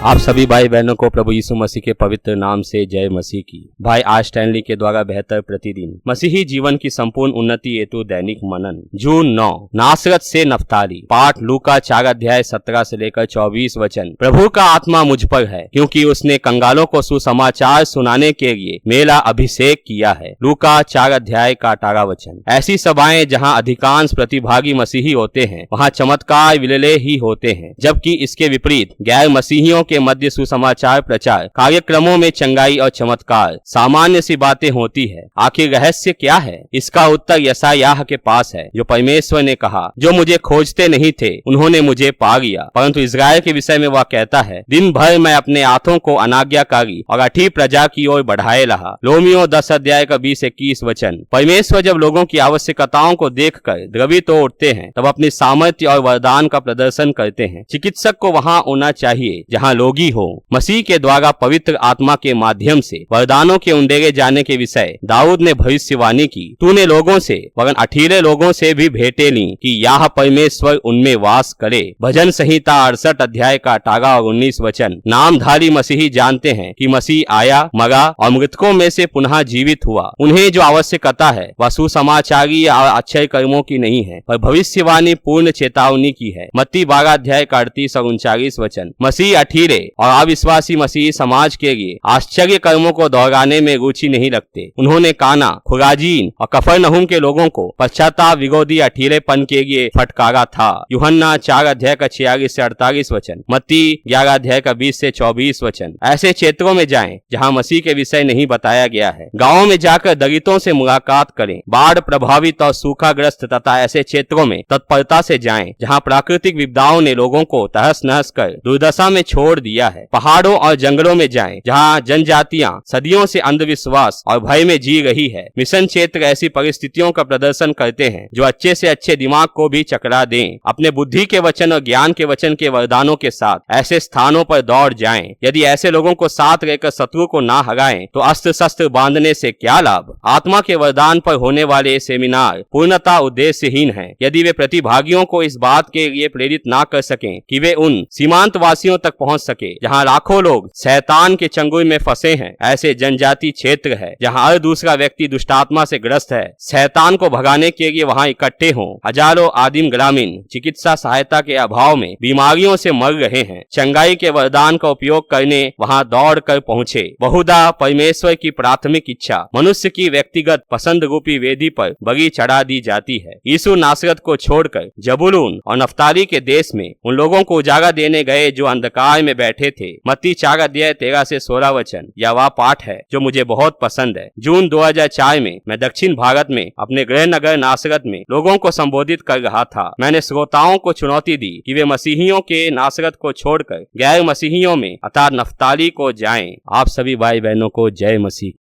आप सभी भाई बहनों को प्रभु यीशु मसीह के पवित्र नाम से जय मसीह की। भाई आज स्टैनली के द्वारा बेहतर प्रतिदिन मसीही जीवन की संपूर्ण उन्नति हेतु दैनिक मनन जून 9 नासरत से नफ्ताली। पाठ लूका 4 अध्याय 17 से लेकर 24 वचन। प्रभु का आत्मा मुझ पर है क्योंकि उसने कंगालों को सुसमाचार सुनाने के लिए मेरा अभिषेक किया है। लूका 4 अध्याय का 18 वचन। ऐसी सभाएं जहाँ अधिकांश प्रतिभागी मसीही होते हैं वहाँ चमत्कार विरले ही होते हैं, जबकि इसके विपरीत गैर मसीहियों के मध्य सुसमाचार प्रचार कार्यक्रमों में चंगाई और चमत्कार सामान्य सी बातें होती है। आखिर रहस्य क्या है? इसका उत्तर यशायाह के पास है, जो परमेश्वर ने कहा, जो मुझे खोजते नहीं थे उन्होंने मुझे पा लिया। परंतु इस्राएल के विषय में वह कहता है, दिन भर मैं अपने हाथों को अनाज्ञाकारी और अठी प्रजा की ओर बढ़ाए रहा। रोमियो 10 अध्याय का 20-21 वचन। परमेश्वर जब लोगों की आवश्यकताओं को देखकर द्रवित हो उठते हैं तब अपनी सामर्थ्य और वरदान का प्रदर्शन करते हैं। चिकित्सक को वहाँ होना चाहिए जहाँ रोगी हो। मसीह के द्वारा पवित्र आत्मा के माध्यम से वरदानों के उंडेरे जाने के विषय दाऊद ने भविष्यवाणी की। तूने लोगों से वरन अठीले लोगों से भी भेंटें ली कि यह परमेश्वर उनमें वास करे। भजन संहिता 68 अध्याय का 18 और 19 वचन। नामधारी मसीही जानते हैं कि मसीह आया, मरा और मृतकों में से पुनः जीवित हुआ। उन्हें जो आवश्यकता है वह सुसमाचारी या अच्छे कर्मों की नहीं है, पर भविष्यवाणी पूर्ण चेतावनी की है। मत्ती 12 अध्याय का 38 और 39 वचन। मसीह अठीले और अविश्वासी मसीही समाज के लिए आश्चर्य कर्मों को दोहराने में रुचि नहीं रखते। उन्होंने काना, खुराजीन और कफरनहूम के लोगों को पश्चाताप विरोधी अठीलेपन के लिए फटकारा था। यूहन्ना 4 अध्याय का 46 से 48 वचन। मत्ती 11 अध्याय का 20 से 24 वचन। ऐसे क्षेत्रों में जाएं जहां मसीह के विषय नहीं बताया गया है। गांवों में जाकर दलितों से मुलाकात करें। बाढ़ प्रभावित और सूखाग्रस्त तथा ऐसे क्षेत्रों में तत्परता से जाएं जहां प्राकृतिक विपदाओं ने लोगों को तहस नहस कर दुर्दशा में छोड़ दिया है। पहाड़ों और जंगलों में जाएं जहां जनजातियां सदियों से अंधविश्वास और भय में जी रही है। मिशन क्षेत्र ऐसी परिस्थितियों का प्रदर्शन करते हैं जो अच्छे से अच्छे दिमाग को भी चकरा दें। अपने बुद्धि के वचन और ज्ञान के वचन के वरदानों के साथ ऐसे स्थानों पर दौड़ जाएं। यदि ऐसे लोगों को साथ रहकर शत्रु को ना हराएं तो अस्त्र शस्त्र बांधने से क्या लाभ? आत्मा के वरदान पर होने वाले सेमिनार पूर्णतः उद्देश्यहीन है यदि वे प्रतिभागियों को इस बात के लिए प्रेरित ना कर सकें कि वे उन सीमांत वासियों तक पहुंच सके जहां लाखों लोग शैतान के चंगुल में फंसे हैं। ऐसे जनजाति क्षेत्र है जहां हर दूसरा व्यक्ति दुष्टात्मा से ग्रस्त है। शैतान को भगाने के लिए वहां इकट्ठे हों। हजारों आदिम ग्रामीण चिकित्सा सहायता के अभाव में बीमारियों से मर रहे हैं। चंगाई के वरदान का उपयोग करने वहां दौड़ कर पहुंचे। बहुधा परमेश्वर की प्राथमिक इच्छा मनुष्य की व्यक्तिगत पसंद रूपी वेदी पर बलि चढ़ा दी जाती है। यीशु नासरत को छोड़कर जबूलून और नफ्ताली के देश में उन लोगों को उजाला देने गए जो अंधकार में बैठे थे। मत्ती 4 अध्याय 13 से 16 वचन। यह वह पाठ है जो मुझे बहुत पसंद है। जून 2004 में मैं दक्षिण भारत में अपने गृह नगर नासरत में लोगों को संबोधित कर रहा था। मैंने श्रोताओं को चुनौती दी कि वे मसीहियों के नासरत को छोड़कर गैर मसीहियों में अर्थात नफ्ताली को जाएं। आप सभी भाई बहनों को जय मसीह।